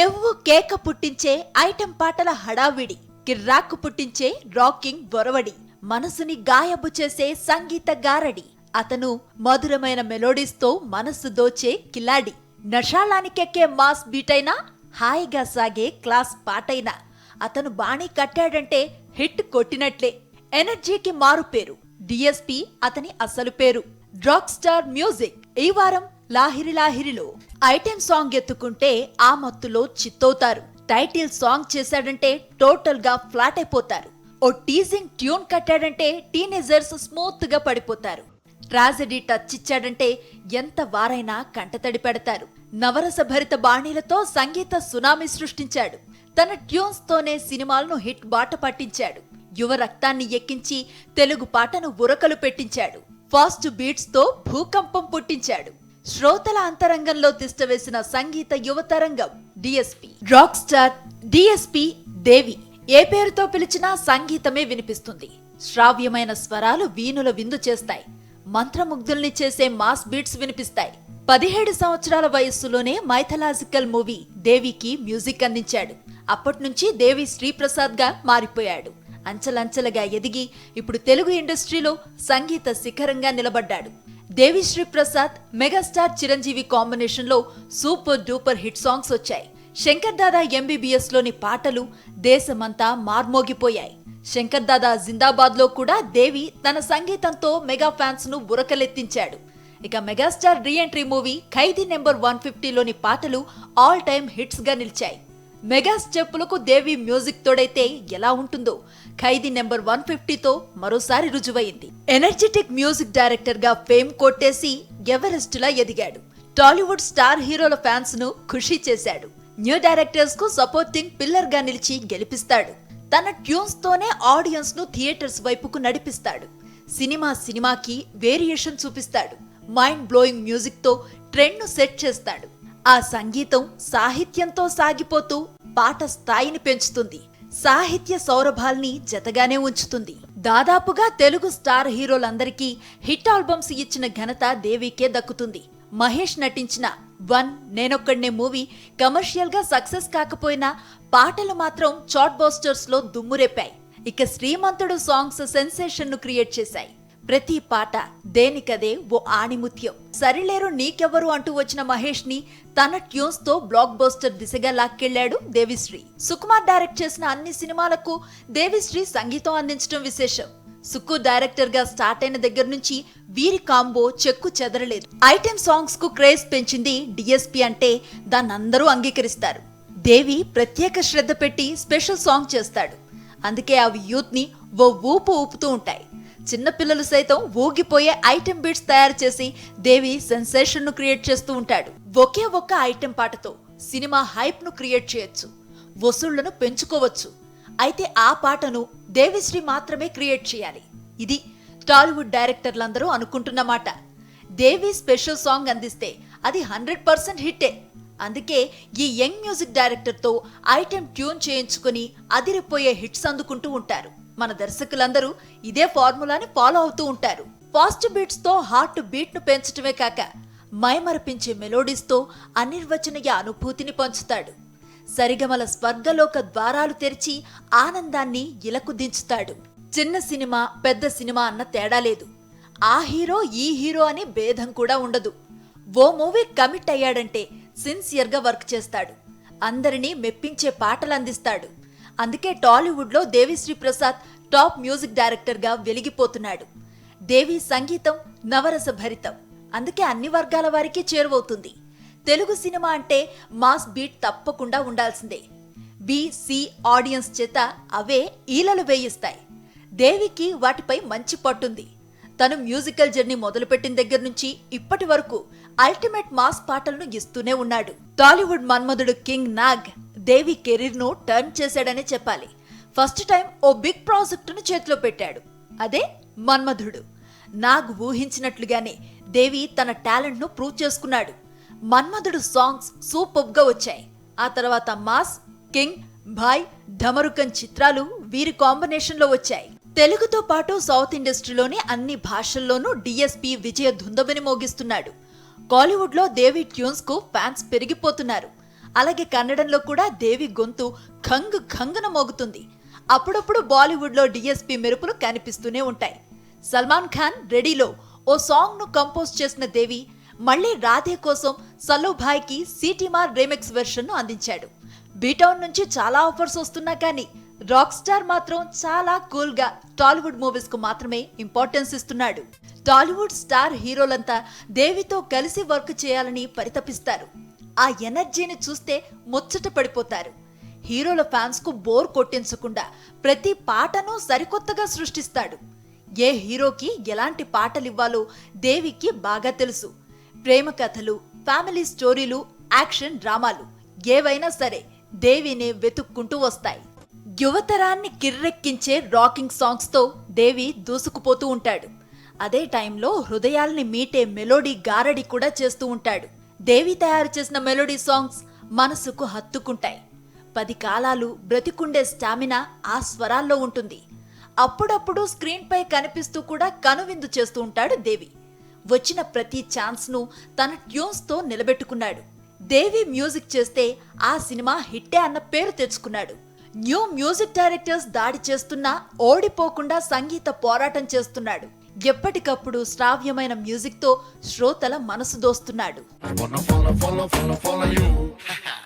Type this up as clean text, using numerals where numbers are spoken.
కెవ్వు కేక పుట్టించే ఐటెం పాటల హడావిడి, కిర్రాక్కు పుట్టించే రాకింగ్ బొరవడి, మనసుని గాయబు చేసే సంగీత గారడి. అతను మధురమైన మెలోడీస్తో మనస్సు దోచే కిలాడి. నషాలానికెక్కే మాస్ బీటైనా, హాయిగా సాగే క్లాస్ పాటైనా అతను బాణీ కట్టాడంటే హిట్ కొట్టినట్లే. ఎనర్జీకి మారు పేరు డిఎస్పి అతని అసలు పేరు. రాక్ స్టార్ మ్యూజిక్ ఈ వారం లాహిరి లాహిరిలో ఐటెం సాంగ్ ఎత్తుకుంటే ఆ మత్తులో చిత్తవుతారు. టైటిల్ సాంగ్ చేశాడంటే టోటల్ గా ఫ్లాట్ అయిపోతారు. ఓ టీజింగ్ ట్యూన్ కట్టాడంటే టీనేజర్స్ స్మూత్ గా పడిపోతారు. ట్రాజెడీ టచ్ ఇచ్చాడంటే ఎంత వారైనా కంటతడి పెడతారు. నవరస భరిత బాణీలతో సంగీత సునామీ సృష్టించాడు. తన ట్యూన్స్ తోనే సినిమాలను హిట్ బాట పట్టించాడు. యువ రక్తాన్ని ఎక్కించి తెలుగు పాటను ఉరకలు పెట్టించాడు. ఫాస్ట్ బీట్స్ తో భూకంపం పుట్టించాడు. శ్రోతల అంతరంగంలో తిష్టవేసిన సంగీత యువతరంగం డిఎస్పి. రాక్ స్టార్ డిఎస్పి దేవి ఏ పేరుతో పిలిచినా సంగీతమే వినిపిస్తుంది. శ్రావ్యమైన స్వరాలు వీణుల విందు చేస్తాయి. మంత్రముగ్ధుల్ని చేసే మాస్ బీట్స్ వినిపిస్తాయి. 17 సంవత్సరాల వయస్సులోనే మైథలాజికల్ మూవీ దేవికి మ్యూజిక్ అందించాడు. అప్పట్నుంచి దేవి శ్రీప్రసాద్ గా మారిపోయాడు. అంచెలంచెలుగా ఎదిగి ఇప్పుడు తెలుగు ఇండస్ట్రీలో సంగీత శిఖరంగా నిలబడ్డాడు. దేవిశ్రీ ప్రసాద్ మెగాస్టార్ చిరంజీవి కాంబినేషన్ లో సూపర్ డూపర్ హిట్ సాంగ్స్ వచ్చాయి. శంకర్ దాదా ఎంబీబీఎస్ లోని పాటలు దేశమంతా మార్మోగిపోయాయి. శంకర్ దాదా జిందాబాద్ లో కూడా దేవి తన సంగీతంతో మెగా ఫ్యాన్స్ ను బురకలెత్తించాడు. ఇక మెగాస్టార్ రీఎంట్రీ మూవీ ఖైదీ నెంబర్ 150 లోని పాటలు ఆల్ టైమ్ హిట్స్ గా నిలిచాయి. మెగా స్టెప్పులకు దేవి మ్యూజిక్ తోడైతే ఎలా ఉంటుందో ఖైదీ నెంబర్ 150తో మరోసారి రుజువైంది. ఎనర్జెటిక్ మ్యూజిక్ డైరెక్టర్ గా ఫేమ్ కొట్టేసి ఎవరెస్ట్ లా ఎదిగాడు. టాలీవుడ్ స్టార్ హీరోల ఫ్యాన్స్ ను ఖుషీ చేశాడు. న్యూ డైరెక్టర్స్ కు సపోర్టింగ్ పిల్లర్ గా నిలిచి గెలిపిస్తాడు. తన ట్యూన్స్ తోనే ఆడియన్స్ ను థియేటర్స్ వైపుకు నడిపిస్తాడు. సినిమాకి వేరియేషన్ చూపిస్తాడు. మైండ్ బ్లోయింగ్ మ్యూజిక్ తో ట్రెండ్ ను సెట్ చేస్తాడు. ఆ సంగీతం సాహిత్యంతో సాగిపోతూ పాట స్థాయిని పెంచుతుంది. సాహిత్య సౌరభాల్ని జతగానే ఉంచుతుంది. దాదాపుగా తెలుగు స్టార్ హీరోలందరికీ హిట్ ఆల్బమ్స్ ఇచ్చిన ఘనత దేవికే దక్కుతుంది. మహేష్ నటించిన 1 నేనొక్కడ్నే మూవీ కమర్షియల్ గా సక్సెస్ కాకపోయినా పాటలు మాత్రం చాట్ బస్టర్స్ లో దుమ్మురేపాయి. ఇక శ్రీమంతుడు సాంగ్స్ సెన్సేషన్ ను క్రియేట్ చేశాయి. ప్రతి పాట దేనికదే ఓ ఆణిముత్యం. సరిలేరు నీకెవ్వరు అంటూ వచ్చిన మహేష్ ని తన ట్యూన్స్ తో బ్లాక్ బస్టర్ దిశగా లాక్కెళ్లాడు దేవిశ్రీ. సుకుమార్ డైరెక్ట్ చేసిన అన్ని సినిమాలకు దేవిశ్రీ సంగీతం అందించడం విశేషం. సుక్కు డైరెక్టర్ గా స్టార్ట్ అయిన దగ్గర నుంచి వీరి కాంబో చెక్కు చెదరలేదు. ఐటెం సాంగ్స్ కు క్రేజ్ పెంచింది డిఎస్పి అంటే దాన్నందరూ అంగీకరిస్తారు. దేవి ప్రత్యేక శ్రద్ధ పెట్టి స్పెషల్ సాంగ్ చేస్తాడు. అందుకే అవి యూత్ ని ఓ ఊపు ఊపుతూ ఉంటాయి. చిన్నపిల్లలు సైతం ఊగిపోయే ఐటెం బీట్స్ తయారు చేసి దేవి సెన్సేషన్ ను క్రియేట్ చేస్తూ ఉంటాడు. ఒకే ఒక్క ఐటెం పాటతో సినిమా హైప్ ను క్రియేట్ చేయొచ్చు, వసూళ్లను పెంచుకోవచ్చు. అయితే ఆ పాటను దేవిశ్రీ మాత్రమే క్రియేట్ చేయాలి. ఇది టాలీవుడ్ డైరెక్టర్లందరూ అనుకుంటున్నమాట. దేవి స్పెషల్ సాంగ్ అందిస్తే అది 100% హిట్టే. అందుకే ఈ యంగ్ మ్యూజిక్ డైరెక్టర్ తో ఐటెం ట్యూన్ చేయించుకుని అదిరిపోయే హిట్స్ అందుకుంటూ ఉంటారు. మన దర్శకులందరూ ఇదే ఫార్ములాని ఫాలో అవుతూ ఉంటారు. ఫాస్ట్ బీట్స్ తో హార్ట్ బీట్ ను పెంచడమే కాక మైమరపించే మెలోడీస్ తో అనిర్వచనీయ అనుభూతిని పంచుతాడు. సరిగమల స్వర్గలోక ద్వారాలు తెరిచి ఆనందాన్ని ఇలకు దించుతాడు. చిన్న సినిమా పెద్ద సినిమా అన్న తేడా లేదు. ఆ హీరో ఈ హీరో అని భేదం కూడా ఉండదు. ఓ మూవీ కమిట్ అయ్యాడంటే సిన్సియర్ గా వర్క్ చేస్తాడు. అందరినీ మెప్పించే పాటలు అందిస్తాడు. అందుకే టాలీవుడ్ లో Devi Sri Prasad top music director గా వెలిగిపోతున్నాడు. దేవి సంగీతం నవరస భరితం. అందుకే అన్ని వర్గాల వారికి చేరువవుతుంది. తెలుగు సినిమా అంటే మాస్ బీట్ తప్పకుండా ఉండాల్సిందే. బి-సి ఆడియన్స్ చేత అవే ఈలలు వేయిస్తాయి. దేవికి వాటిపై మంచి పట్టుంది. తను మ్యూజికల్ జర్నీ మొదలుపెట్టిన దగ్గర నుంచి ఇప్పటి వరకు అల్టిమేట్ మాస్ పాటలను ఇస్తూనే ఉన్నాడు. టాలీవుడ్ మన్మధుడు కింగ్ నాగ్ దేవి కెరీర్ ను టర్న్ చేశాడనే చెప్పాలి. ఫస్ట్ టైం ఓ బిగ్ ప్రాజెక్ట్ ను చేతిలో పెట్టాడు. అదే మన్మధుడు. నాగ్ ఊహించినట్లుగానే దేవి తన టాలెంట్ ను ప్రూవ్ చేసుకున్నాడు. మన్మధుడు సాంగ్స్ సూపర్ గా వచ్చాయి. ఆ తర్వాత మాస్, కింగ్, భాయ్, ఢమరుకన్ చిత్రాలు వీరి కాంబినేషన్ లో వచ్చాయి. తెలుగుతో పాటు సౌత్ ఇండస్ట్రీలోని అన్ని భాషల్లోనూ డిఎస్పి విజయ దుందబని మోగిస్తున్నాడు. కాలీవుడ్ లో దేవి ట్యూన్స్ కు ఫ్యాన్స్ పెరిగిపోతున్నారు. అలాగే కన్నడంలో కూడా దేవి గొంతు ఖంగ్ ఖంగున మోగుతుంది. అప్పుడప్పుడు బాలీవుడ్ లో డిఎస్పీ మెరుపులు కనిపిస్తూనే ఉంటాయి. సల్మాన్ ఖాన్ రెడీలో ఓ సాంగ్ ను కంపోజ్ చేసిన దేవి మళ్లీ రాధే కోసం సల్లుభాయ్ కి సిటీమార్ రీమిక్స్ వెర్షన్ ను అందించాడు. బీటౌన్ నుంచి చాలా ఆఫర్స్ వస్తున్నా కానీ రాక్ స్టార్ మాత్రం చాలా కూల్ గా టాలీవుడ్ మూవీస్ కు మాత్రమే ఇంపార్టెన్స్ ఇస్తున్నాడు. టాలీవుడ్ స్టార్ హీరోలంతా దేవితో కలిసి వర్క్ చేయాలని పరితపిస్తారు. ఆ ఎనర్జీని చూస్తే ముచ్చట పడిపోతారు. హీరోల ఫ్యాన్స్ కు బోర్ కొట్టించకుండా ప్రతి పాటను సరికొత్తగా సృష్టిస్తాడు. ఏ హీరోకి ఎలాంటి పాటలివ్వాలో దేవికి బాగా తెలుసు. ప్రేమ కథలు, ఫ్యామిలీ స్టోరీలు, యాక్షన్ డ్రామాలు ఏవైనా సరే దేవినే వెతుక్కుంటూ వస్తాయి. యువతరాన్ని కిర్రెక్కించే రాకింగ్ సాంగ్స్ తో దేవి దూసుకుపోతూ ఉంటాడు. అదే టైంలో హృదయాల్ని మీటే మెలోడీ గారడి కూడా చేస్తూ ఉంటాడు. దేవి తయారు చేసిన మెలోడీ సాంగ్స్ మనసుకు హత్తుకుంటాయి. 10 కాలాలు బ్రతికుండే స్టామినా ఆ స్వరాల్లో ఉంటుంది. అప్పుడప్పుడు స్క్రీన్ పై కనిపిస్తూ కూడా కనువిందు చేస్తూ ఉంటాడు దేవి. వచ్చిన ప్రతి ఛాన్స్ ను తన ట్యూన్స్ తో నిలబెట్టుకున్నాడు. దేవి మ్యూజిక్ చేస్తే ఆ సినిమా హిట్టే అన్న పేరు తెచ్చుకున్నాడు. న్యూ మ్యూజిక్ డైరెక్టర్స్ దాడి చేస్తున్నా ఓడిపోకుండా సంగీత పోరాటం చేస్తున్నాడు. ఎప్పటికప్పుడు శ్రావ్యమైన మ్యూజిక్ తో శ్రోతల మనసు దోస్తున్నాడు.